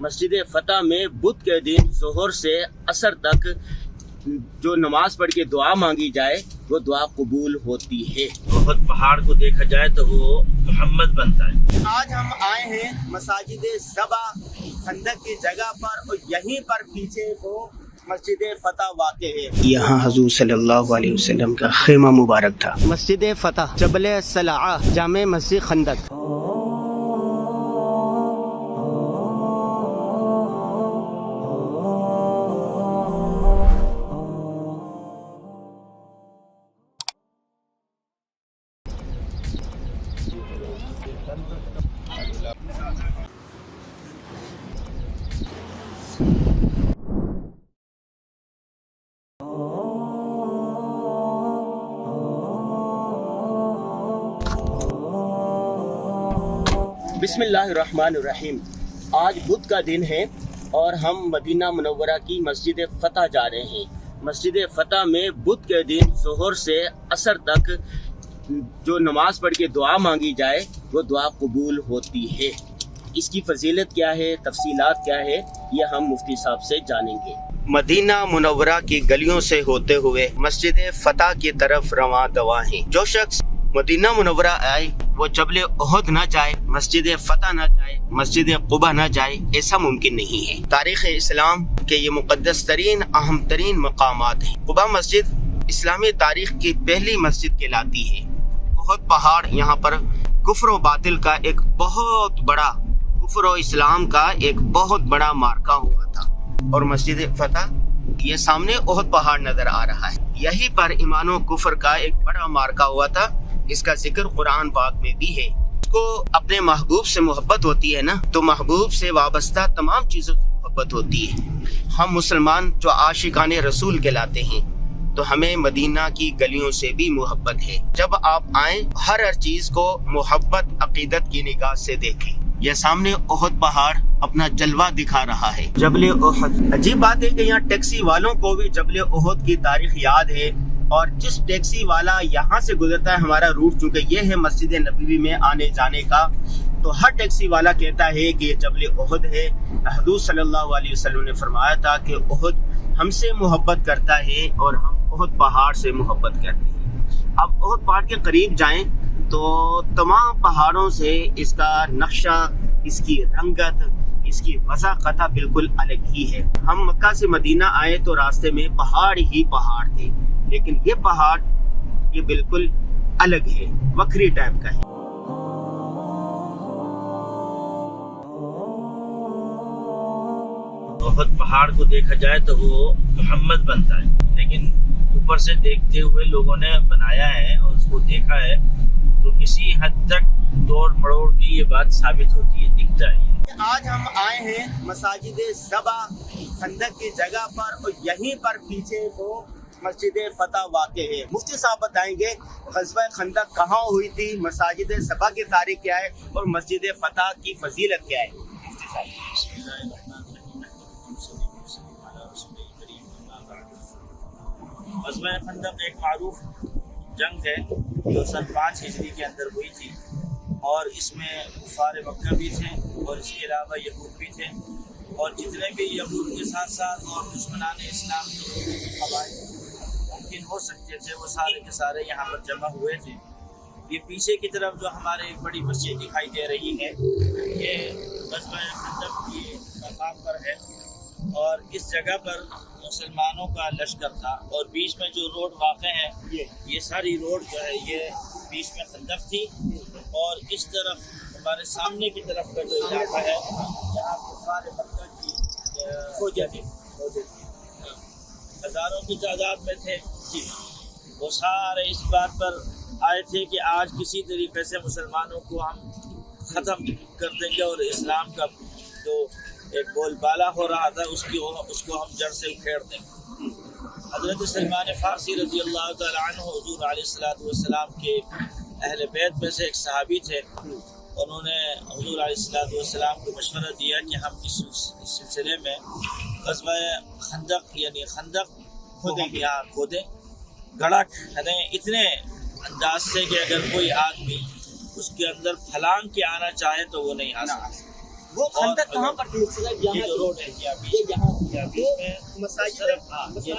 مسجد فتح میں بدھ کے دن ظہر سے عصر تک جو نماز پڑھ کے دعا مانگی جائے وہ دعا قبول ہوتی ہے۔ بہت پہاڑ کو دیکھا جائے تو وہ محمد بنتا ہے۔ آج ہم آئے ہیں مساجد سبا خندق کی جگہ پر، اور یہیں پر پیچھے وہ مسجد فتح واقع ہے۔ یہاں حضور صلی اللہ علیہ وسلم کا خیمہ مبارک تھا۔ مسجد فتح جبل صلاح جامع مسجد خندق۔ بسم اللہ الرحمن الرحیم۔ آج بدھ کا دن ہے اور ہم مدینہ منورہ کی مسجد فتح جا رہے ہیں۔ مسجد فتح میں بدھ کے دن ظہر سے عصر تک جو نماز پڑھ کے دعا مانگی جائے وہ دعا قبول ہوتی ہے۔ اس کی فضیلت کیا ہے، تفصیلات کیا ہے، یہ ہم مفتی صاحب سے جانیں گے۔ مدینہ منورہ کی گلیوں سے ہوتے ہوئے مسجد فتح کی طرف رواں دواں ہیں۔ جو شخص مدینہ منورہ آئے وہ جبل احد نہ جائے، مسجد فتح نہ جائے، مسجد قباء نہ جائے، ایسا ممکن نہیں ہے۔ تاریخ اسلام کے یہ مقدس ترین اہم ترین مقامات ہیں۔ قباء مسجد اسلامی تاریخ کی پہلی مسجد کہلاتی ہے۔ احد پہاڑ یہاں پر کفر و باطل کا ایک بہت بڑا، کفر و اسلام کا ایک بہت بڑا معرکہ ہوا تھا، اور مسجد فتح یہ سامنے احد پہاڑ نظر آ رہا ہے۔ یہی پر ایمان و کفر کا ایک بڑا معرکہ ہوا تھا۔ اس کا ذکر قرآن پاک میں بھی ہے۔ اس کو اپنے محبوب سے محبت ہوتی ہے نا، تو محبوب سے وابستہ تمام چیزوں سے محبت ہوتی ہے۔ ہم مسلمان جو عاشقان رسول کہلاتے ہیں، تو ہمیں مدینہ کی گلیوں سے بھی محبت ہے۔ جب آپ آئیں ہر چیز کو محبت عقیدت کی نگاہ سے دیکھیں۔ یہ سامنے احد پہاڑ اپنا جلوہ دکھا رہا ہے۔ جبل احد، عجیب بات ہے کہ یہاں ٹیکسی والوں کو بھی جبل احد کی تاریخ یاد ہے، اور جس ٹیکسی والا یہاں سے گزرتا ہے، ہمارا روٹ چونکہ یہ ہے مسجد نبوی میں آنے جانے کا، تو ہر ٹیکسی والا کہتا ہے کہ یہ جبل احد ہے۔ حضور صلی اللہ علیہ وسلم نے فرمایا تھا کہ احد ہم سے محبت کرتا ہے اور ہم احد پہاڑ سے محبت کرتے ہیں۔ اب احد پہاڑ کے قریب جائیں تو تمام پہاڑوں سے اس کا نقشہ، اس کی رنگت، اس کی وضاحت بالکل الگ ہی ہے۔ ہم مکہ سے مدینہ آئے تو راستے میں پہاڑ ہی پہاڑ تھے، لیکن یہ پہاڑ یہ بالکل الگ ہے، وکری ٹائپ کا ہے۔ احد پہاڑ کو دیکھا جائے تو وہ محمد بنتا ہے، لیکن اوپر سے دیکھتے ہوئے لوگوں نے بنایا ہے اور اس کو دیکھا ہے تو کسی حد تک توڑ مڑوڑ کی یہ بات ثابت ہوتی ہے، دکھتا ہے۔ آج ہم آئے ہیں مساجد سبا خندق کی جگہ پر، اور یہیں پر پیچھے وہ مسجد فتح واقع ہے۔ مفتی صاحب بتائیں گے غزوہ خندق کہاں ہوئی تھی، مساجد سبا کی تاریخ کیا ہے، اور مسجد فتح کی فضیلت کیا ہے۔ مفتی صاحب۔ غزوہ خندق ایک معروف جنگ ہے جو سن 5 ہجری کے اندر ہوئی تھی، اور اس میں کفار مکہ بھی تھے اور اس کے علاوہ یہود بھی تھے، اور جتنے بھی یہود کے ساتھ ساتھ اور دشمنان اسلام کے قبائل ممکن ہو سکتے تھے وہ سارے کے سارے یہاں پر جمع ہوئے تھے۔ یہ پیچھے کی طرف جو ہمارے ایک بڑی مسجد دکھائی دے رہی ہے، یہ غزوہ خندق کی مقام پر ہے، اور اس جگہ پر مسلمانوں کا لشکر تھا، اور بیچ میں جو روڈ واقع ہے یہ ساری روڈ جو ہے یہ بیچ میں خندق تھی، اور اس طرف ہمارے سامنے کی طرف کا جو علاقہ ہے جہاں کفار مکہ کی فوجیں تھیں، ہزاروں کی تعداد میں تھے، وہ سارے اس بات پر آئے تھے کہ آج کسی طریقے سے مسلمانوں کو ہم ختم کر دیں گے، اور اسلام کا جو ایک بول بالا ہو رہا تھا اس کو ہم جڑ سے اکھیڑ دیں گے۔ حضرت سلمان فارسی رضی اللہ تعالیٰ عنہ حضور علیہ الصلوۃ والسلام کے اہل بیت میں سے ایک صحابی تھے، انہوں نے حضور علیہ الصلوۃ والسلام کو مشورہ دیا کہ ہم اس سلسلے میں غزوہ خندق یعنی خندق کھودیں، گڑھا کھدیں اتنے انداز سے کہ اگر کوئی آدمی اس کے اندر پھلانگ کے آنا چاہے تو وہ نہیں آ سکتا۔ وہ خندق کہاں پر تھی؟ یہ جو روڈ ہے یہ ابھی یہاں مساجد یہ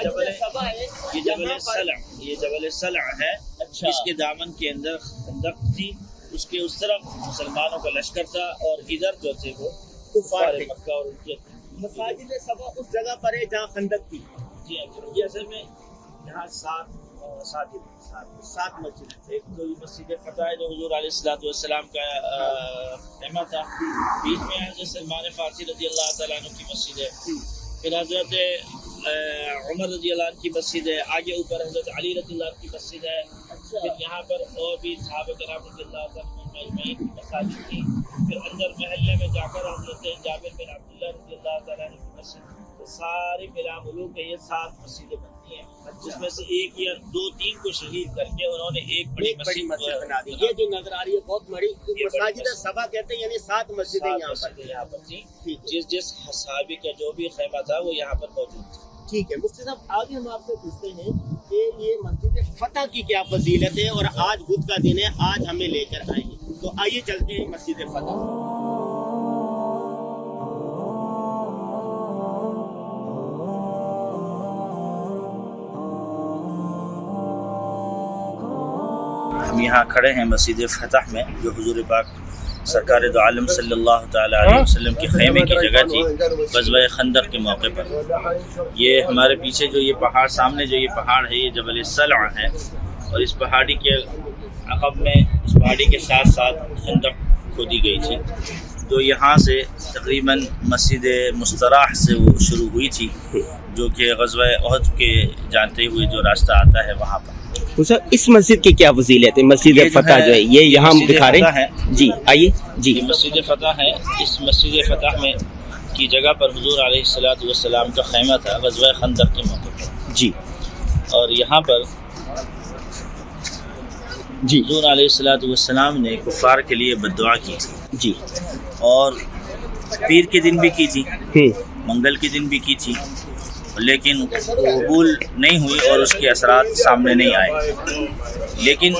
جبل صلع، یہ جبل صلع ہے. اچھا. اس کے دامن کے اندر خندق تھی، اس کے اس طرف مسلمانوں کا لشکر تھا اور ادھر جو تھے وہ کفار تھے. مکہ اور ان کے مساجد سبا اس جگہ پر ہے جہاں خندق تھی. جی یہ اصل میں یہاں سات مسجد. ایک تو مسجد فتح ہے جو حضور علیہ السلام کا خیمہ تھا، بیچ میں حضرت سلمان فارسی رضی اللہ تعالیٰ عنہ کی مسجد ہے، پھر حضرت عمر رضی اللہ عنہ کی مسجد ہے، آگے اوپر حضرت علی رضی اللہ عنہ کی مسجد ہے، پھر یہاں پر اور بھی صحابہ کرام رضی اللہ تعالیٰ عنہ اجمعین کی مساجد تھی، پھر اندر محلے میں جا کر حضرت جابر بن عبداللہ رضی اللہ تعالیٰ عنہ کی مسجد. تو سارے ملا ملوک کے یہ 7 مسجدیں بنتی ہیں، جس میں سے ایک یا 2-3 کو شہید کر کے انہوں نے ایک بڑی مسجد بنا دی. یہ جو نظر آ رہی ہے بہت بڑی مساجد سبا کہتے ہیں، یعنی 7 مسجدیں یہاں پر تھیں. جس صحابی کا جو بھی خیمہ تھا وہ یہاں پر موجود تھا. ٹھیک ہے مفتی صاحب، آگے ہم آپ سے پوچھتے ہیں کہ یہ مسجد فتح کی کیا فضیلت ہے، اور آج بدھ کا دن ہے، آج ہمیں لے کر آئے ہیں. تو آئیے چلتے ہیں مسجد فتح. ہم یہاں کھڑے ہیں مسجد فتح میں، جو حضور پاک سرکار دو عالم صلی اللہ تعالیٰ علیہ وسلم کے خیمے کی جگہ تھی غزوہ خندق کے موقع پر. یہ ہمارے پیچھے جو یہ پہاڑ، سامنے جو یہ پہاڑ ہے، یہ جبل صلع ہے، اور اس پہاڑی کے عقب میں، اس پہاڑی کے ساتھ ساتھ خندق کھودی گئی تھی، جو یہاں سے تقریباً مسجد مستراح سے وہ شروع ہوئی تھی، جو کہ غزوہ احد کے جانتے ہوئے جو راستہ آتا ہے وہاں پر. اس مسجد کی کیا فضیلت ہے؟ مسجد فتح جو ہے یہ یہاں دکھا رہے ہیں. جی آئیے. جی یہ مسجد فتح ہے. اس مسجد فتح میں کی جگہ پر حضور علیہ السلام کا خیمہ تھا غزوہ خندق کے موقع پر. جی. اور یہاں پر جی حضور علیہ السلام نے کفار کے لیے بد دعا کی تھی. جی. اور پیر کے دن بھی کی تھی، منگل کے دن بھی کی تھی، لیکن قبول نہیں ہوئی اور اس کے اثرات سامنے نہیں آئے. لیکن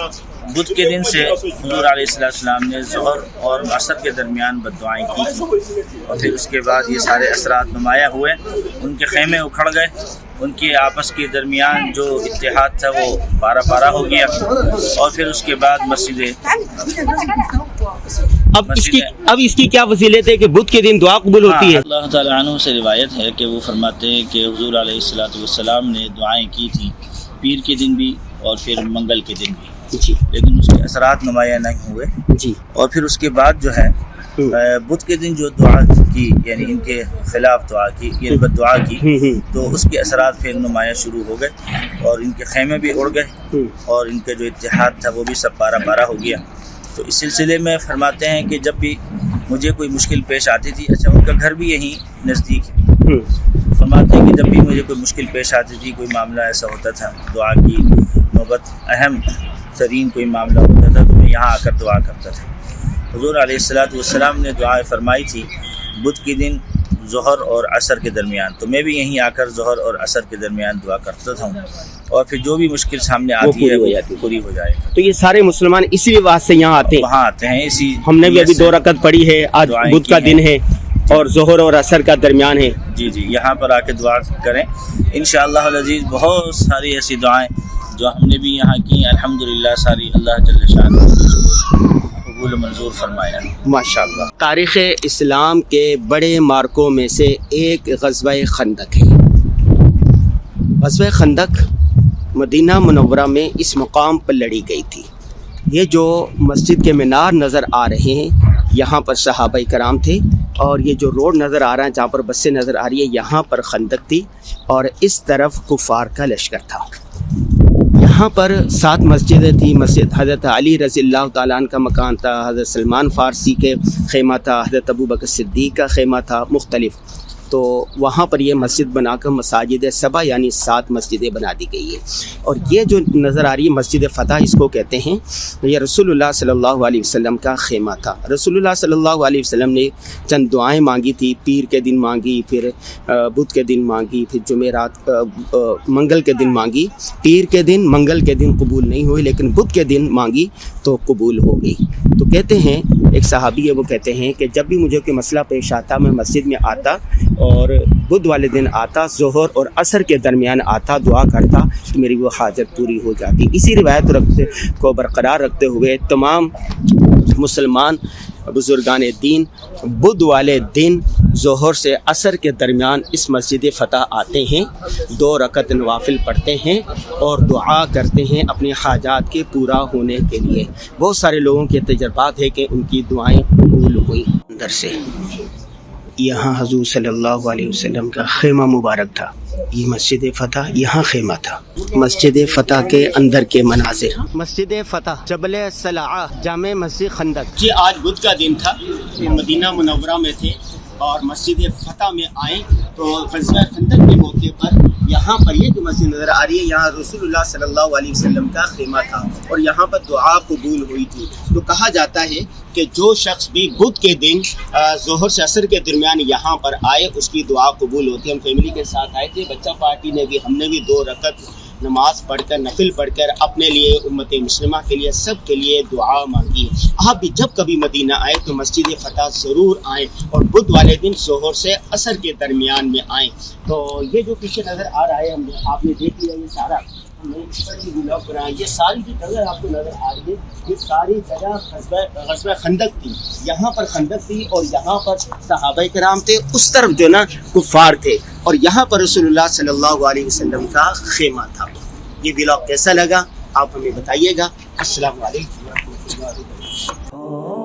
بدھ کے دن سے حضور علیہ السلام نے ظہر اور عصر کے درمیان بد دعائیں کی، اور پھر اس کے بعد یہ سارے اثرات نمایاں ہوئے. ان کے خیمے اکھڑ گئے، ان کے آپس کے درمیان جو اتحاد تھا وہ پارا پارا ہو گیا، اور پھر اس کے بعد اب اس کی کیا فضیلت ہے کہ بدھ کے دن دعا قبول ہوتی ہے؟ اللہ تعالیٰ عنہ سے روایت ہے کہ وہ فرماتے ہیں کہ حضور علیہ السلام نے دعائیں کی تھیں پیر کے دن بھی اور پھر منگل کے دن بھی. جی. لیکن اس کے اثرات نمایاں نہیں ہوئے. جی. اور پھر اس کے بعد جو ہے بدھ کے دن جو دعا کی، یعنی ان کے خلاف دعا کی، یعنی بد دعا کی، تو اس کے اثرات پھر نمایاں شروع ہو گئے، اور ان کے خیمے بھی اڑ گئے، اور ان کا جو اتحاد تھا وہ بھی سب پارا پارا ہو گیا. تو اس سلسلے میں فرماتے ہیں کہ جب بھی مجھے کوئی مشکل پیش آتی تھی، اچھا ان کا گھر بھی یہیں نزدیک ہے، فرماتے ہیں کہ جب بھی مجھے کوئی مشکل پیش آتی تھی، کوئی معاملہ ایسا ہوتا تھا، دعا کی نوبت، اہم ترین کوئی معاملہ ہوتا تھا، تو میں یہاں آ کر دعا کرتا تھا. حضور علیہ السلام نے دعائیں فرمائی تھی بدھ کے دن ظہر اور عصر کے درمیان، تو میں بھی یہیں آ کر ظہر اور عصر کے درمیان دعا کرتا تھا، اور پھر جو بھی مشکل سامنے آتی ہے وہ پوری ہو جائے گا. تو یہ سارے مسلمان اسی واسطے یہاں آتے ہیں؟ وہاں آتے ہیں اسی. ہم نے بھی ابھی 2 رکعت پڑھی ہے، آج بدھ کا دن ہے اور ظہر اور عصر کا درمیان ہے. جی جی، یہاں پر آ کے دعا کریں انشاءاللہ العزیز. بہت ساری ایسی دعائیں جو ہم نے بھی یہاں کی، الحمدللہ ساری اللہ جل شانہ قبول و منظور فرمایا. ماشاءاللہ. تاریخ اسلام کے بڑے مارکوں میں سے ایک غزوہ خندق ہے. غزوہ خندق مدینہ منورہ میں اس مقام پر لڑی گئی تھی. یہ جو مسجد کے مینار نظر آ رہے ہیں، یہاں پر صحابہ کرام تھے، اور یہ جو روڈ نظر آ رہا ہے جہاں پر بسیں نظر آ رہی ہے، یہاں پر خندق تھی، اور اس طرف کفار کا لشکر تھا. یہاں پر 7 مسجدیں تھیں. مسجد حضرت علی رضی اللہ تعالیٰ عنہ کا مکان تھا، حضرت سلمان فارسی کے خیمہ تھا، حضرت ابو بکر صدیق کا خیمہ تھا، مختلف. تو وہاں پر یہ مسجد بنا کر مساجد سبا یعنی 7 مسجدیں بنا دی گئی ہے. اور یہ جو نظر آ رہی ہے مسجد فتح اس کو کہتے ہیں. یہ رسول اللہ صلی اللہ علیہ وسلم کا خیمہ تھا. رسول اللہ صلی اللہ علیہ وسلم نے چند دعائیں مانگی تھی. پیر کے دن مانگی, پھر بدھ کے دن مانگی, پھر جمعرات منگل کے دن مانگی. پیر کے دن منگل کے دن قبول نہیں ہوئی, لیکن بدھ کے دن مانگی تو قبول ہو گئی. تو کہتے ہیں ایک صحابی ہے وہ کہتے ہیں کہ جب بھی مجھے کوئی مسئلہ پیش آتا میں مسجد میں آتا اور بدھ والے دن آتا, ظہر اور عصر کے درمیان آتا, دعا کرتا تو میری وہ حاجت پوری ہو جاتی. اسی روایت کو برقرار رکھتے ہوئے تمام مسلمان بزرگان دین بدھ والے دن ظہر سے عصر کے درمیان اس مسجد فتح آتے ہیں, 2 رکعت نوافل پڑھتے ہیں اور دعا کرتے ہیں اپنے حاجات کے پورا ہونے کے لیے. بہت سارے لوگوں کے تجربات ہے کہ ان کی دعائیں قبول ہوئیں. اندر سے یہاں حضور صلی اللہ علیہ وسلم کا خیمہ مبارک تھا. یہ مسجد فتح یہاں خیمہ تھا. مسجد فتح کے اندر کے مناظر. مسجد فتح جبل صلاح جامع مسجد خندق. جی آج بدھ کا دن تھا, مدینہ منورہ میں تھے اور مسجد فتح میں آئیں تو غزوہ خندق کے موقع پر یہاں پر یہ جو مسجد نظر آ رہی ہے یہاں رسول اللہ صلی اللہ علیہ وسلم کا خیمہ تھا اور یہاں پر دعا قبول ہوئی تھی. تو کہا جاتا ہے کہ جو شخص بھی بدھ کے دن ظہر سے عصر کے درمیان یہاں پر آئے اس کی دعا قبول ہوتی ہے. ہم فیملی کے ساتھ آئے تھے, بچہ پارٹی نے بھی, ہم نے بھی 2 رکعت نماز پڑھ کر نفل پڑھ کر اپنے لیے, امت مسلمہ کے لیے, سب کے لیے دعا مانگی. آپ بھی جب کبھی مدینہ آئے تو مسجد فتح ضرور آئیں اور بدھ والے دن ظہر سے عصر کے درمیان میں آئیں. تو یہ جو پیچھے نظر آ رہا ہے آپ نے دیکھ لیا, یہ سارا یہ ساری جو جگہ آپ کو نظر آ رہی ہے یہ ساری جگہ غزوہ خندق تھی. یہاں پر خندق تھی اور یہاں پر صحابہ کرام تھے, اس طرف جو نا کفار تھے, اور یہاں پر رسول اللہ صلی اللہ علیہ وسلم کا خیمہ تھا. یہ ولاگ کیسا لگا آپ ہمیں بتائیے گا. السلام علیکم ورحمۃ اللہ وبرکاتہ.